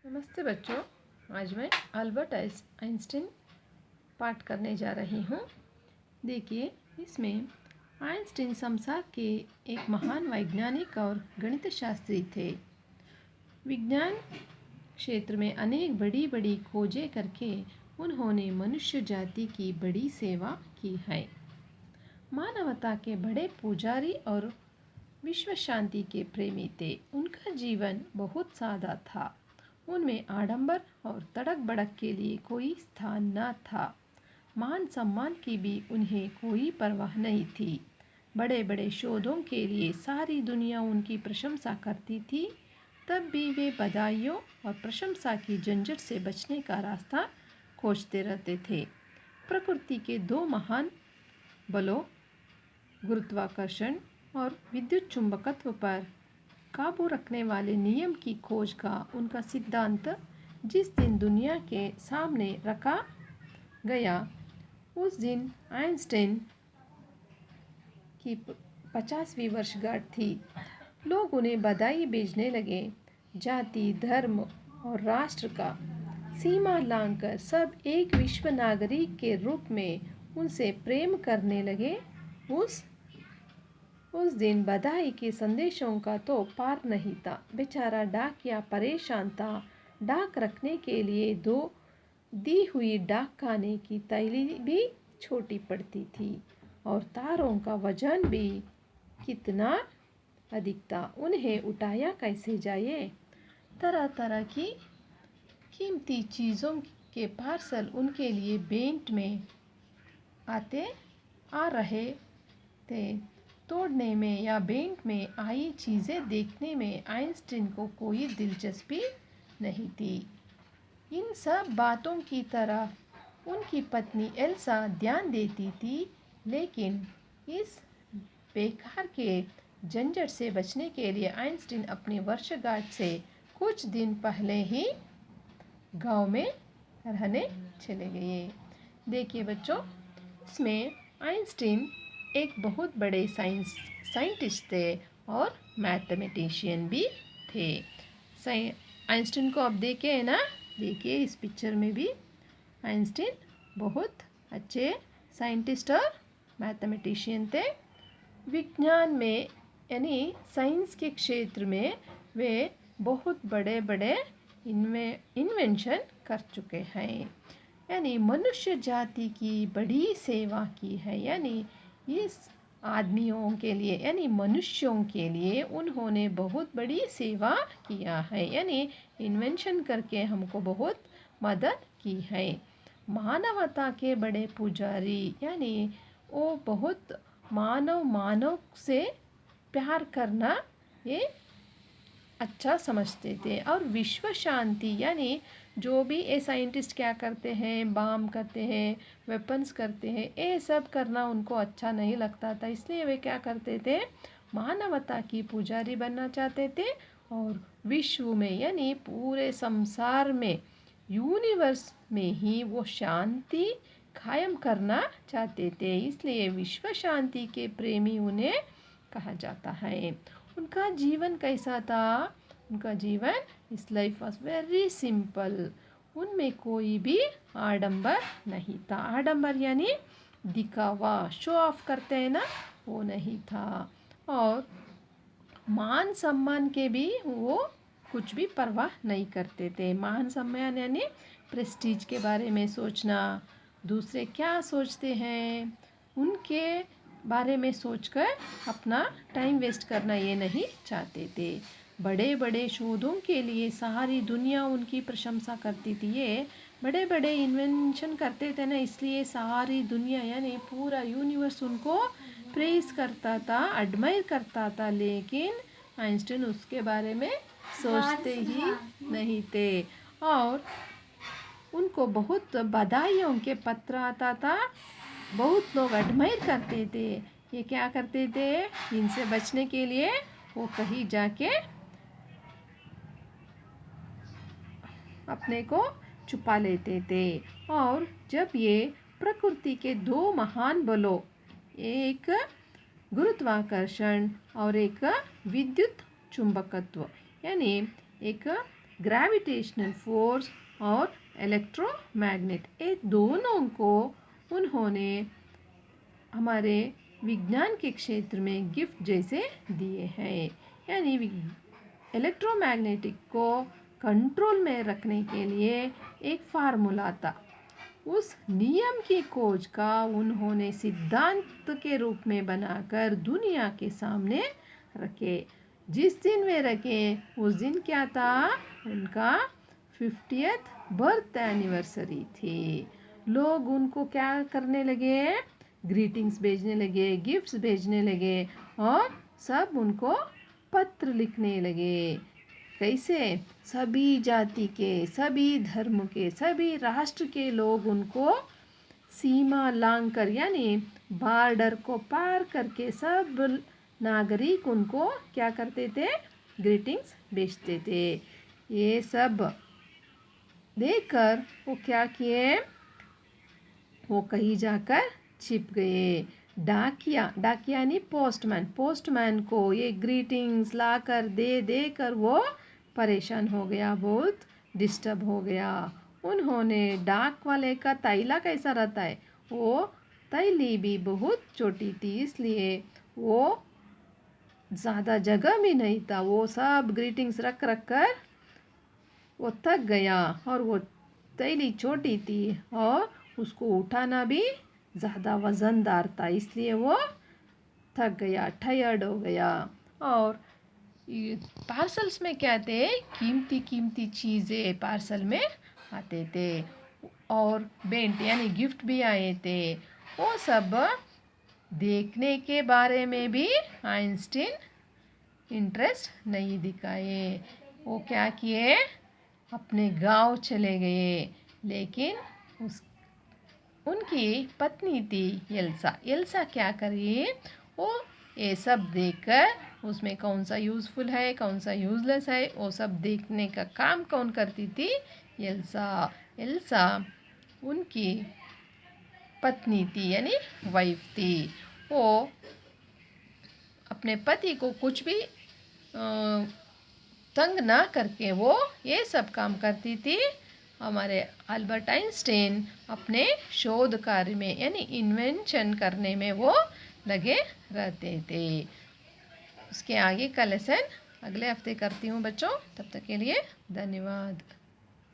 नमस्ते बच्चों। आज मैं अल्बर्ट आइंस्टीन पाठ करने जा रही हूँ। देखिए, इसमें आइंस्टीन संसार के एक महान वैज्ञानिक और गणित शास्त्री थे। विज्ञान क्षेत्र में अनेक बड़ी बड़ी खोजें करके उन्होंने मनुष्य जाति की बड़ी सेवा की है। मानवता के बड़े पुजारी और विश्व शांति के प्रेमी थे। उनका जीवन बहुत सादा था। उनमें आडंबर और तड़क भड़क के लिए कोई स्थान न था। मान सम्मान की भी उन्हें कोई परवाह नहीं थी। बड़े बड़े शोधों के लिए सारी दुनिया उनकी प्रशंसा करती थी। तब भी वे बधाइयों और प्रशंसा की झंझट से बचने का रास्ता खोजते रहते थे। प्रकृति के दो महान बलों, गुरुत्वाकर्षण और विद्युत चुंबकत्व पर काबू रखने वाले नियम की खोज का उनका सिद्धांत जिस दिन दुनिया के सामने रखा गया, उस दिन आइंस्टीन की 50वीं वर्षगांठ थी। लोग उन्हें बधाई भेजने लगे। जाति, धर्म और राष्ट्र का सीमा लांघकर सब एक विश्व नागरिक के रूप में उनसे प्रेम करने लगे। उस दिन बधाई के संदेशों का तो पार नहीं था। बेचारा डाकिया परेशान था। डाक रखने के लिए दी हुई डाक खाने की थैली भी छोटी पड़ती थी और तारों का वजन भी कितना अधिक था। उन्हें उठाया कैसे जाए। तरह तरह की कीमती चीज़ों के पार्सल उनके लिए बैंक में आ रहे थे। तोड़ने में या बैंक में आई चीज़ें देखने में आइंस्टीन को कोई दिलचस्पी नहीं थी। इन सब बातों की तरफ उनकी पत्नी एल्सा ध्यान देती थी, लेकिन इस बेकार के झंझट से बचने के लिए आइंस्टीन अपनी वर्षगांठ से कुछ दिन पहले ही गांव में रहने चले गए। देखिए बच्चों, इसमें आइंस्टीन एक बहुत बड़े साइंटिस्ट थे और मैथमेटिशियन भी थे। आइंस्टीन को अब देखे है ना, देखिए इस पिक्चर में भी आइंस्टीन बहुत अच्छे साइंटिस्ट और मैथमेटिशियन थे। विज्ञान में यानी साइंस के क्षेत्र में वे बहुत बड़े बड़े इन्वेंशन कर चुके हैं। यानी मनुष्य जाति की बड़ी सेवा की है। यानी इस आदमियों के लिए यानी मनुष्यों के लिए उन्होंने बहुत बड़ी सेवा किया है। यानी इन्वेंशन करके हमको बहुत मदद की है। मानवता के बड़े पुजारी यानी वो बहुत मानव से प्यार करना ये अच्छा समझते थे। और विश्व शांति यानी जो भी ये साइंटिस्ट क्या करते हैं, बम करते हैं, वेपन्स करते हैं, ये सब करना उनको अच्छा नहीं लगता था। इसलिए वे क्या करते थे, मानवता की पुजारी बनना चाहते थे और विश्व में यानी पूरे संसार में, यूनिवर्स में ही वो शांति कायम करना चाहते थे। इसलिए विश्व शांति के प्रेमी उन्हें कहा जाता है। उनका जीवन कैसा था? उनका जीवन, इस लाइफ वॉज वेरी सिंपल। उनमें कोई भी आडंबर नहीं था। आडंबर यानी दिखावा, शो ऑफ करते हैं ना, वो नहीं था। और मान सम्मान के भी वो कुछ भी परवाह नहीं करते थे। मान सम्मान यानी प्रेस्टीज के बारे में सोचना, दूसरे क्या सोचते हैं उनके बारे में सोचकर अपना टाइम वेस्ट करना ये नहीं चाहते थे। बड़े बड़े शोधों के लिए सारी दुनिया उनकी प्रशंसा करती थी। ये बड़े बड़े इन्वेंशन करते थे ना, इसलिए सारी दुनिया यानी पूरा यूनिवर्स उनको प्रेज करता था, एडमायर करता था। लेकिन आइंस्टीन उसके बारे में सोचते ही नहीं थे और उनको बहुत बधाइयों के पत्र आता था। बहुत लोग एडमायर करते थे। ये क्या करते थे, इनसे बचने के लिए वो कहीं जाके अपने को छुपा लेते थे। और जब ये प्रकृति के दो महान बलों, एक गुरुत्वाकर्षण और एक विद्युत चुंबकत्व, यानी एक ग्रेविटेशनल फोर्स और इलेक्ट्रोमैग्नेट, ये दोनों को उन्होंने हमारे विज्ञान के क्षेत्र में गिफ्ट जैसे दिए हैं। यानी इलेक्ट्रोमैग्नेटिक को कंट्रोल में रखने के लिए एक फार्मूला था। उस नियम की खोज का उन्होंने सिद्धांत के रूप में बनाकर दुनिया के सामने रखे। जिस दिन वे रखे उस दिन क्या था? उनका 50th बर्थ एनिवर्सरी थी। लोग उनको क्या करने लगे? ग्रीटिंग्स भेजने लगे, गिफ्ट्स भेजने लगे और सब उनको पत्र लिखने लगे। कैसे? सभी जाति के, सभी धर्म के, सभी राष्ट्र के लोग उनको सीमा लांघकर यानी बॉर्डर को पार करके सब नागरिक उनको क्या करते थे? ग्रीटिंग्स भेजते थे। ये सब देखकर वो क्या किए? वो कहीं जाकर छिप गए। डाकिया यानी पोस्टमैन को ये ग्रीटिंग्स लाकर दे देकर वो परेशान हो गया, बहुत डिस्टर्ब हो गया। उन्होंने डाक वाले का तैला कैसा रहता है, वो तैली भी बहुत छोटी थी, इसलिए वो ज़्यादा जगह भी नहीं था। वो सब ग्रीटिंग्स रख कर वो थक गया और वो तैली छोटी थी और उसको उठाना भी ज़्यादा वज़नदार था, इसलिए वो थक गया, टायर्ड हो गया। और पार्सल्स में क्या थे? कीमती चीज़ें पार्सल में आते थे और बेंट यानी गिफ्ट भी आए थे। वो सब देखने के बारे में भी आइंस्टीन इंटरेस्ट नहीं दिखाए। वो क्या किए? अपने गांव चले गए। लेकिन उनकी पत्नी थी एल्सा क्या करी? वो ये सब देखकर उसमें कौन सा यूज़फुल है, कौन सा यूज़लेस है, वो सब देखने का काम कौन करती थी? एल्सा उनकी पत्नी थी यानी वाइफ थी। वो अपने पति को कुछ भी तंग ना करके वो ये सब काम करती थी। हमारे अल्बर्ट आइंस्टाइन अपने शोध कार्य में यानी इन्वेंशन करने में वो लगे रहते थे। उसके आगे का लेसन अगले हफ्ते करती हूँ बच्चों। तब तक के लिए धन्यवाद।